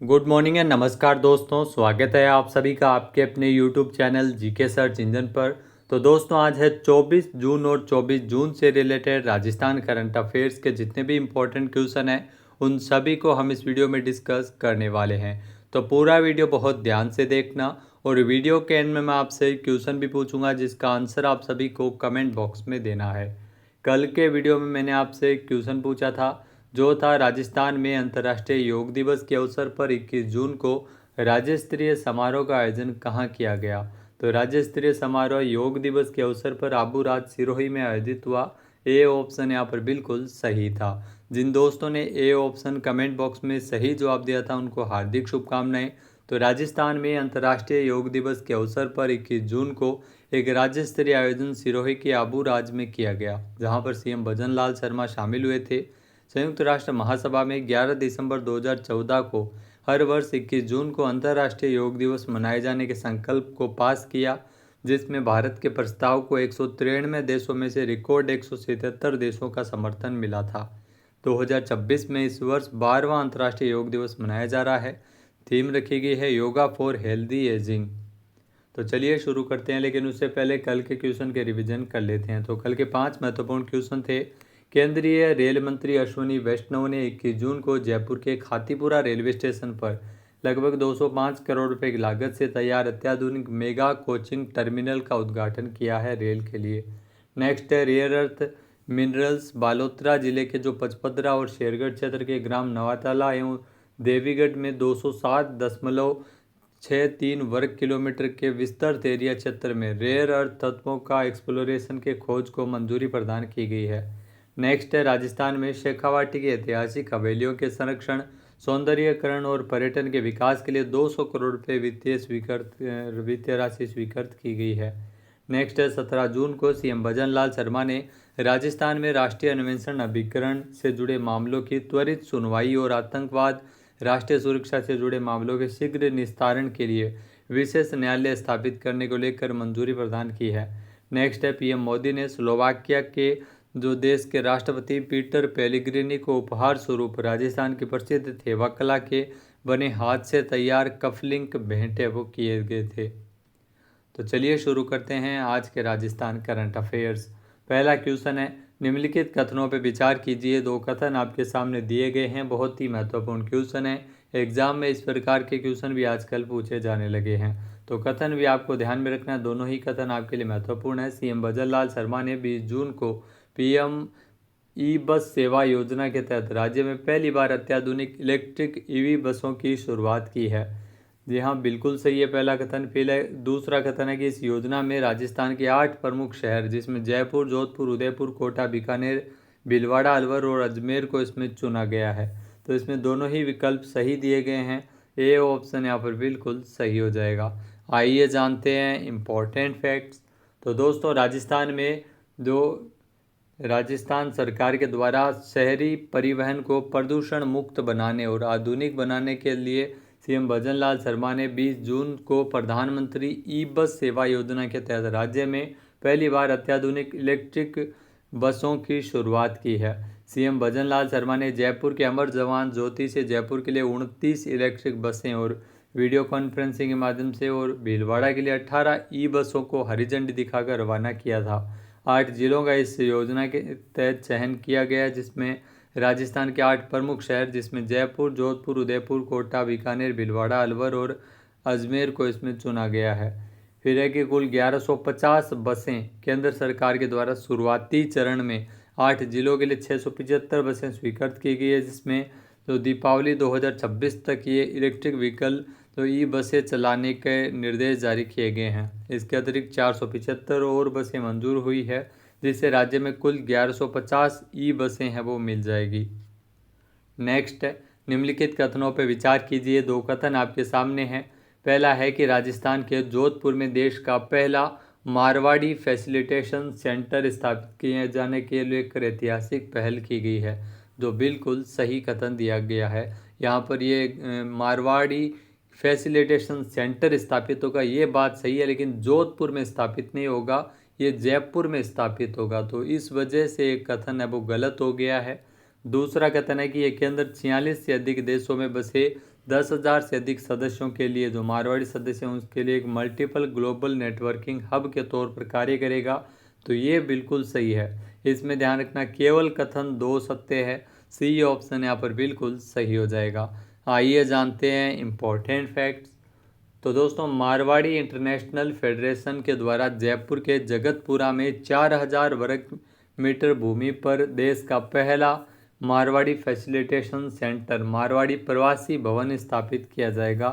Good morning and नमस्कार दोस्तों, स्वागत है आप सभी का आपके अपने YouTube channel GK search engine पर। तो दोस्तों आज है 24 जून और 24 जून से रिलेटेड राजस्थान करंट अफेयर्स के जितने भी इम्पोर्टेंट क्वेश्चन हैं उन सभी को हम इस वीडियो में डिस्कस करने वाले हैं। तो पूरा वीडियो बहुत ध्यान से देखना और वीडियो के एंड में मैं आपसे क्वेश्चन भी पूछूंगा जिसका आंसर आप सभी को कमेंट बॉक्स में देना है। कल के वीडियो में मैंने आपसे क्वेश्चन पूछा था जो था राजस्थान में अंतर्राष्ट्रीय योग दिवस के अवसर पर 21 जून को राज्य स्तरीय समारोह का आयोजन कहाँ किया गया। तो राज्य स्तरीय समारोह योग दिवस के अवसर पर आबू राज सिरोही में आयोजित हुआ। ए ऑप्शन यहाँ पर बिल्कुल सही था। जिन दोस्तों ने ए ऑप्शन कमेंट बॉक्स में सही जवाब दिया था उनको हार्दिक शुभकामनाएं। तो राजस्थान में अंतर्राष्ट्रीय योग दिवस के अवसर पर 21 जून को एक राज्य स्तरीय आयोजन सिरोही के आबू राज में किया गया, जहां पर सीएम भजन लाल शर्मा शामिल हुए थे। संयुक्त राष्ट्र महासभा में 11 दिसंबर 2014 को हर वर्ष 21 जून को अंतर्राष्ट्रीय योग दिवस मनाए जाने के संकल्प को पास किया, जिसमें भारत के प्रस्ताव को 193 देशों में से रिकॉर्ड 177 देशों का समर्थन मिला था। 2026 में इस वर्ष 12वां अंतर्राष्ट्रीय योग दिवस मनाया जा रहा है। थीम रखी गई है योगा फॉर हेल्दी एजिंग। तो चलिए शुरू करते हैं, लेकिन उससे पहले कल के क्वेश्चन के रिवीजन कर लेते हैं। तो कल के 5 महत्वपूर्ण क्वेश्चन थे। केंद्रीय रेल मंत्री अश्विनी वैष्णव ने 21 जून को जयपुर के खातीपुरा रेलवे स्टेशन पर लगभग 205 करोड़ रुपए की लागत से तैयार अत्याधुनिक मेगा कोचिंग टर्मिनल का उद्घाटन किया है रेल के लिए। नेक्स्ट है रेयर अर्थ मिनरल्स बालोतरा जिले के जो पचपदरा और शेरगढ़ क्षेत्र के ग्राम नवाताला एवं देवीगढ़ में 207.63 वर्ग किलोमीटर के विस्तृत एरिया क्षेत्र में रेयर अर्थ तत्वों का एक्सप्लोरेशन के खोज को मंजूरी प्रदान की गई है। नेक्स्ट है राजस्थान में शेखावाटी की ऐतिहासिक हवेलियों के संरक्षण, सौंदर्यीकरण और पर्यटन के विकास के लिए 200 करोड़ रुपये वित्तीय राशि स्वीकृत की गई है। नेक्स्ट है 17 जून को सीएम भजन लाल शर्मा ने राजस्थान में राष्ट्रीय अन्वेषण अभिकरण से जुड़े मामलों की त्वरित सुनवाई और आतंकवाद राष्ट्रीय सुरक्षा से जुड़े मामलों के शीघ्र निस्तारण के लिए विशेष न्यायालय स्थापित करने को लेकर मंजूरी प्रदान की है। नेक्स्ट है पीएम मोदी ने स्लोवाकिया के जो देश के राष्ट्रपति पीटर पेलिग्रिनी को उपहार स्वरूप राजस्थान की प्रसिद्ध थेवा कला के बने हाथ से तैयार कफलिंक भेंट वो किए गए थे। तो चलिए शुरू करते हैं आज के राजस्थान करंट अफेयर्स। पहला क्वेश्चन है निम्नलिखित कथनों पर विचार कीजिए। दो कथन आपके सामने दिए गए हैं, बहुत ही महत्वपूर्ण क्वेश्चन है। एग्जाम में इस प्रकार के क्वेश्चन भी आजकल पूछे जाने लगे हैं, तो कथन भी आपको ध्यान में रखना है। दोनों ही कथन आपके लिए महत्वपूर्ण है। सीएम भजन लाल शर्मा ने 20 जून को पीएम ई बस सेवा योजना के तहत राज्य में पहली बार अत्याधुनिक इलेक्ट्रिक ईवी बसों की शुरुआत की है। जी हाँ, बिल्कुल सही है पहला कथन। पहले दूसरा कथन है कि इस योजना में राजस्थान के 8 प्रमुख शहर जिसमें जयपुर, जोधपुर, उदयपुर, कोटा, बीकानेर, भीलवाड़ा, अलवर और अजमेर को इसमें चुना गया है। तो इसमें दोनों ही विकल्प सही दिए गए हैं। ए ऑप्शन यहाँ पर बिल्कुल सही हो जाएगा। आइए जानते हैं इम्पोर्टेंट फैक्ट्स। तो दोस्तों राजस्थान सरकार के द्वारा शहरी परिवहन को प्रदूषण मुक्त बनाने और आधुनिक बनाने के लिए सीएम भजन लाल शर्मा ने 20 जून को प्रधानमंत्री ई बस सेवा योजना के तहत राज्य में पहली बार अत्याधुनिक इलेक्ट्रिक बसों की शुरुआत की है। सीएम भजन लाल शर्मा ने जयपुर के अमर जवान ज्योति से जयपुर के लिए 29 इलेक्ट्रिक बसें और वीडियो कॉन्फ्रेंसिंग के माध्यम से और भीलवाड़ा के लिए 18 ई बसों को हरी झंडी दिखाकर रवाना किया था। 8 जिलों का इस योजना के तहत चयन किया गया, जिसमें राजस्थान के 8 प्रमुख शहर जिसमें जयपुर, जोधपुर, उदयपुर, कोटा, बीकानेर, भीलवाड़ा, अलवर और अजमेर को इसमें चुना गया है। फिर है कि कुल 1150 बसें केंद्र सरकार के द्वारा शुरुआती चरण में 8 जिलों के लिए 675 बसें स्वीकृत की गई है, जिसमें तो दीपावली 2026 तक ये इलेक्ट्रिक व्हीकल तो ई बसें चलाने के निर्देश जारी किए गए हैं। इसके अतिरिक्त 475 और बसें मंजूर हुई है, जिससे राज्य में कुल 1150 ई बसें हैं वो मिल जाएगी। नेक्स्ट है निम्नलिखित कथनों पर विचार कीजिए। दो कथन आपके सामने हैं। पहला है कि राजस्थान के जोधपुर में देश का पहला मारवाड़ी फैसिलिटेशन सेंटर स्थापित किए जाने के लिए एक ऐतिहासिक पहल की गई है, जो बिल्कुल सही कथन दिया गया है। यहाँ पर ये मारवाड़ी फैसिलिटेशन सेंटर स्थापित होगा, ये बात सही है, लेकिन जोधपुर में स्थापित नहीं होगा, ये जयपुर में स्थापित होगा। तो इस वजह से एक कथन है वो गलत हो गया है। दूसरा कथन है कि ये केंद्र 46 से अधिक देशों में बसे 10,000 से अधिक सदस्यों के लिए, जो मारवाड़ी सदस्य हैं उसके लिए एक मल्टीपल ग्लोबल नेटवर्किंग हब के तौर पर कार्य करेगा। तो ये बिल्कुल सही है। इसमें ध्यान रखना, केवल कथन दो सत्य है। सी ऑप्शन यहाँ पर बिल्कुल सही हो जाएगा। आइए जानते हैं इम्पोर्टेंट फैक्ट्स। तो दोस्तों, मारवाड़ी इंटरनेशनल फेडरेशन के द्वारा जयपुर के जगतपुरा में 4,000 वर्ग मीटर भूमि पर देश का पहला मारवाड़ी फैसिलिटेशन सेंटर, मारवाड़ी प्रवासी भवन स्थापित किया जाएगा।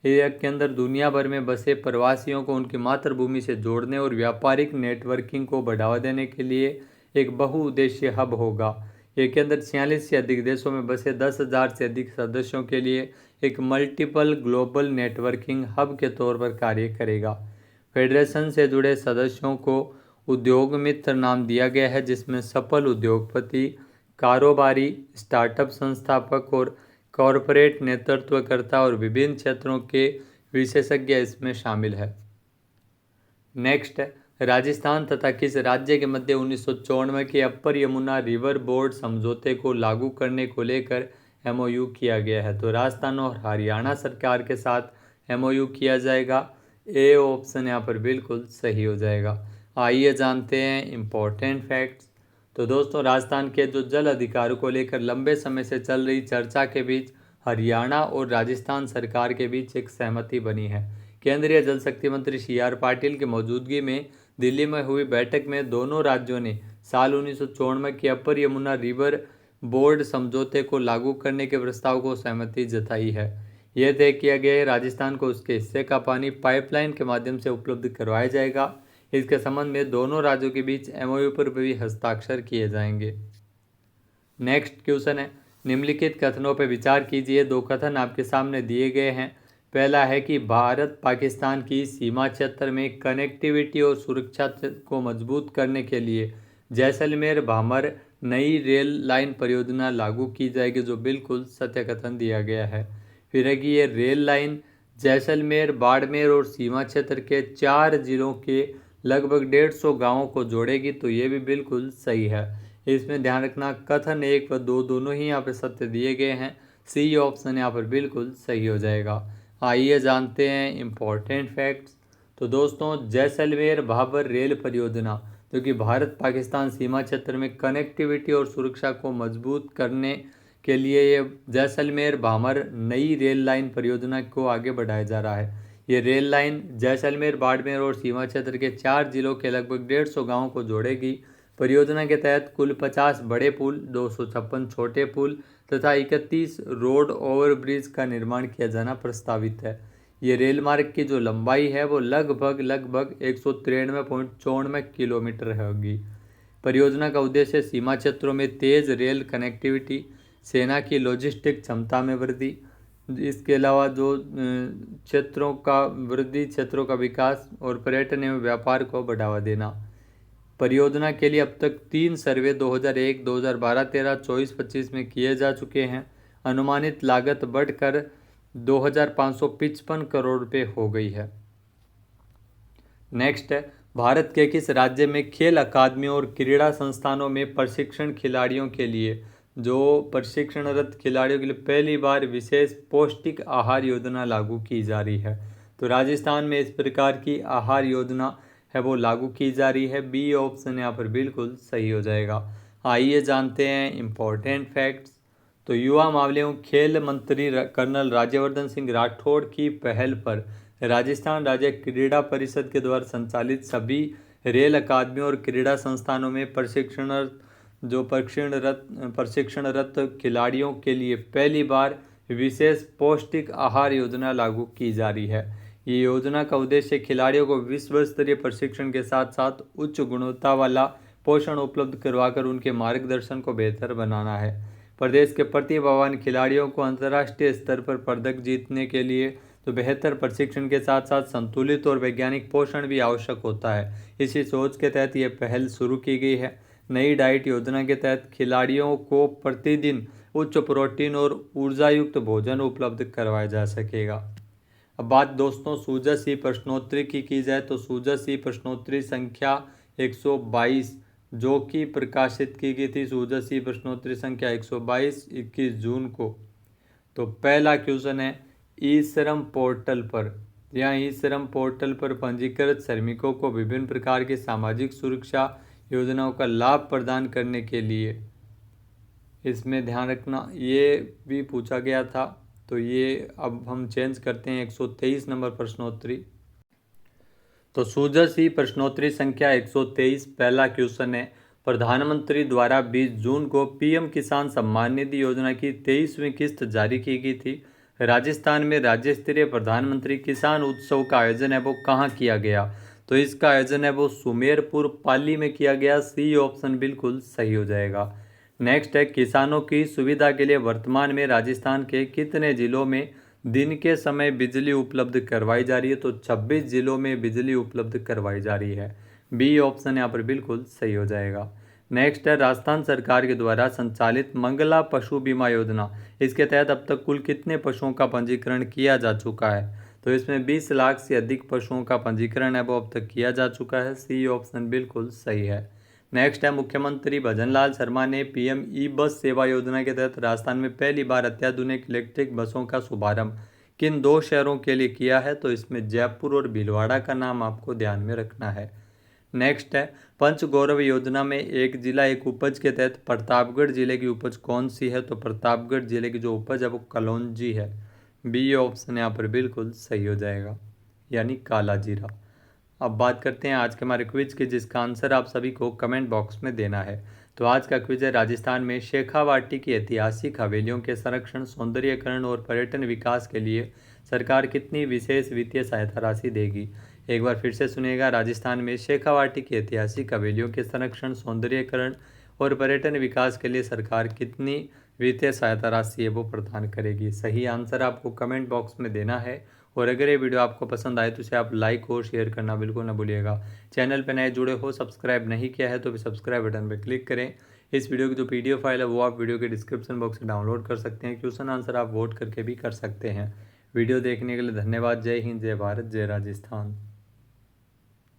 के अंदर दुनिया भर में बसे प्रवासियों को उनकी मातृभूमि से जोड़ने और व्यापारिक नेटवर्किंग को बढ़ावा देने के लिए एक बहुउद्देशीय हब होगा। ये के अंदर 46 से अधिक देशों में बसे 10,000 से अधिक सदस्यों के लिए एक मल्टीपल ग्लोबल नेटवर्किंग हब के तौर पर कार्य करेगा। फेडरेशन से जुड़े सदस्यों को उद्योग मित्र नाम दिया गया है, जिसमें सफल उद्योगपति, कारोबारी, स्टार्टअप संस्थापक और कॉरपोरेट नेतृत्वकर्ता और विभिन्न क्षेत्रों के विशेषज्ञ इसमें शामिल है। नेक्स्ट है, राजस्थान तथा किस राज्य के मध्य 1994 के अपर यमुना रिवर बोर्ड समझौते को लागू करने को लेकर एमओयू किया गया है? तो राजस्थान और हरियाणा सरकार के साथ एमओयू किया जाएगा। ए ऑप्शन यहाँ पर बिल्कुल सही हो जाएगा। आइए जानते हैं इम्पोर्टेंट फैक्ट्स। तो दोस्तों, राजस्थान के जो जल अधिकारों को लेकर लंबे समय से चल रही चर्चा के बीच हरियाणा और राजस्थान सरकार के बीच एक सहमति बनी है। केंद्रीय जल शक्ति मंत्री CR पाटिल की मौजूदगी में दिल्ली में हुई बैठक में दोनों राज्यों ने साल 1994 के अपर यमुना रिवर बोर्ड समझौते को लागू करने के प्रस्ताव को सहमति जताई है। यह तय किया गया है राजस्थान को उसके हिस्से का पानी पाइपलाइन के माध्यम से उपलब्ध करवाया जाएगा। इसके संबंध में दोनों राज्यों के बीच एमओयू पर भी हस्ताक्षर किए जाएंगे। नेक्स्ट क्वेश्चन है, निम्नलिखित कथनों पर विचार कीजिए। दो कथन आपके सामने दिए गए हैं। पहला है कि भारत पाकिस्तान की सीमा क्षेत्र में कनेक्टिविटी और सुरक्षा को मजबूत करने के लिए जैसलमेर भामर नई रेल लाइन परियोजना लागू की जाएगी, जो बिल्कुल सत्य कथन दिया गया है। फिर है कि ये रेल लाइन जैसलमेर, बाड़मेर और सीमा क्षेत्र के 4 जिलों के लगभग 150 गांवों को जोड़ेगी, तो ये भी बिल्कुल सही है। इसमें ध्यान रखना, कथन 1 व 2 दोनों ही यहाँ पे सत्य दिए गए हैं। सी ऑप्शन यहाँ पर बिल्कुल सही हो जाएगा। आइए जानते हैं इम्पोर्टेंट फैक्ट्स। तो दोस्तों, जैसलमेर भाबर रेल परियोजना, जो कि भारत पाकिस्तान सीमा क्षेत्र में कनेक्टिविटी और सुरक्षा को मजबूत करने के लिए ये जैसलमेर भामर नई रेल लाइन परियोजना को आगे बढ़ाया जा रहा है। ये रेल लाइन जैसलमेर, बाड़मेर और सीमा क्षेत्र के 4 जिलों के लगभग 150 गाँवों को जोड़ेगी। परियोजना के तहत कुल 50 बड़े पुल, 256 छोटे पुल तथा 31 रोड ओवरब्रिज का निर्माण किया जाना प्रस्तावित है। ये रेल मार्ग की जो लंबाई है वो लगभग 193.94 किलोमीटर होगी। परियोजना का उद्देश्य सीमा क्षेत्रों में तेज रेल कनेक्टिविटी, सेना की लॉजिस्टिक क्षमता में वृद्धि, इसके अलावा जो क्षेत्रों का विकास और पर्यटन एवं व्यापार को बढ़ावा देना। परियोजना के लिए अब तक 3 सर्वे 2001, 2012, 13, 24, 25 में किए जा चुके हैं। अनुमानित लागत बढ़कर 2,555 करोड़ रुपए हो गई है। नेक्स्ट है, भारत के किस राज्य में खेल अकादमियों और क्रीड़ा संस्थानों में प्रशिक्षण खिलाड़ियों के लिए प्रशिक्षणरत खिलाड़ियों के लिए पहली बार विशेष पौष्टिक आहार योजना लागू की जा रही है? तो राजस्थान में इस प्रकार की आहार योजना है वो लागू की जा रही है। बी ऑप्शन यहाँ पर बिल्कुल सही हो जाएगा। आइए जानते हैं इम्पोर्टेंट फैक्ट्स। तो युवा मामले एवं खेल मंत्री कर्नल राज्यवर्धन सिंह राठौड़ की पहल पर राजस्थान राज्य क्रीड़ा परिषद के द्वारा संचालित सभी रेल अकादमियों और क्रीड़ा संस्थानों में प्रशिक्षणरत खिलाड़ियों के लिए पहली बार विशेष पौष्टिक आहार योजना लागू की जा रही है। ये योजना का उद्देश्य खिलाड़ियों को विश्व स्तरीय प्रशिक्षण के साथ साथ उच्च गुणवत्ता वाला पोषण उपलब्ध करवाकर उनके मार्गदर्शन को बेहतर बनाना है। प्रदेश के प्रतिभावान खिलाड़ियों को अंतर्राष्ट्रीय स्तर पर पदक जीतने के लिए तो बेहतर प्रशिक्षण के साथ साथ संतुलित और वैज्ञानिक पोषण भी आवश्यक होता है। इसी सोच के तहत ये पहल शुरू की गई है। नई डाइट योजना के तहत खिलाड़ियों को प्रतिदिन उच्च प्रोटीन और ऊर्जायुक्त भोजन उपलब्ध करवाया जा सकेगा। अब बात दोस्तों सूजस ई प्रश्नोत्तरी की जाए तो सूजस ई प्रश्नोत्तरी संख्या 122 जो कि प्रकाशित की गई थी, सूजस ई प्रश्नोत्तरी संख्या 122 21 जून को, तो पहला क्वेश्चन है ई श्रम पोर्टल पर। यहाँ ई श्रम पोर्टल पर पंजीकृत श्रमिकों को विभिन्न प्रकार की सामाजिक सुरक्षा योजनाओं का लाभ प्रदान करने के लिए, इसमें ध्यान रखना ये भी पूछा गया था, तो ये अब हम चेंज करते हैं 123 नंबर प्रश्नोत्तरी। तो सूझ सी प्रश्नोत्तरी संख्या 123 पहला क्वेश्चन है, प्रधानमंत्री द्वारा 20 जून को पीएम किसान सम्मान निधि योजना की 23वीं किस्त जारी की गई थी। राजस्थान में राज्य स्तरीय प्रधानमंत्री किसान उत्सव का आयोजन है वो कहाँ किया गया? तो इसका आयोजन है वो सुमेरपुर पाली में किया गया। सी ऑप्शन बिल्कुल सही हो जाएगा। नेक्स्ट है, किसानों की सुविधा के लिए वर्तमान में राजस्थान के कितने जिलों में दिन के समय बिजली उपलब्ध करवाई जा रही है? तो 26 जिलों में बिजली उपलब्ध करवाई जा रही है। बी ऑप्शन यहाँ पर बिल्कुल सही हो जाएगा। नेक्स्ट है, राजस्थान सरकार के द्वारा संचालित मंगला पशु बीमा योजना, इसके तहत अब तक कुल कितने पशुओं का पंजीकरण किया जा चुका है? तो इसमें 20 लाख से अधिक पशुओं का पंजीकरण है वो अब तक किया जा चुका है। सी ऑप्शन बिल्कुल सही है। नेक्स्ट है, मुख्यमंत्री भजनलाल शर्मा ने पीएम ई बस सेवा योजना के तहत राजस्थान में पहली बार अत्याधुनिक इलेक्ट्रिक बसों का शुभारंभ किन 2 शहरों के लिए किया है? तो इसमें जयपुर और भीलवाड़ा का नाम आपको ध्यान में रखना है। नेक्स्ट है, पंच गौरव योजना में एक जिला एक उपज के तहत प्रतापगढ़ जिले की उपज कौन सी है? तो प्रतापगढ़ जिले की जो उपज है वो कलौंजी है। बी ऑप्शन यहाँ पर बिल्कुल सही हो जाएगा, यानी काला जीरा। अब बात करते हैं आज के हमारे क्विज के, जिसका आंसर आप सभी को कमेंट बॉक्स में देना है। तो आज का क्विज है, राजस्थान में शेखावाटी की ऐतिहासिक हवेलियों के संरक्षण, सौंदर्यीकरण और पर्यटन विकास के लिए सरकार कितनी विशेष वित्तीय सहायता राशि देगी? एक बार फिर से सुनिएगा, राजस्थान में शेखावाटी की ऐतिहासिक हवेलियों के संरक्षण, सौंदर्यीकरण और पर्यटन विकास के लिए सरकार कितनी वित्तीय सहायता राशि है वो प्रदान करेगी? सही आंसर आपको कमेंट बॉक्स में देना है। और अगर ये वीडियो आपको पसंद आए तो इसे आप लाइक और शेयर करना बिल्कुल ना भूलिएगा। चैनल पर नए जुड़े हो, सब्सक्राइब नहीं किया है तो भी सब्सक्राइब बटन पर क्लिक करें। इस वीडियो की जो पीडीएफ फाइल है वो आप वीडियो के डिस्क्रिप्शन बॉक्स से डाउनलोड कर सकते हैं। क्वेश्चन आंसर आप वोट करके भी कर सकते हैं। वीडियो देखने के लिए धन्यवाद। जय हिंद, जय भारत, जय राजस्थान।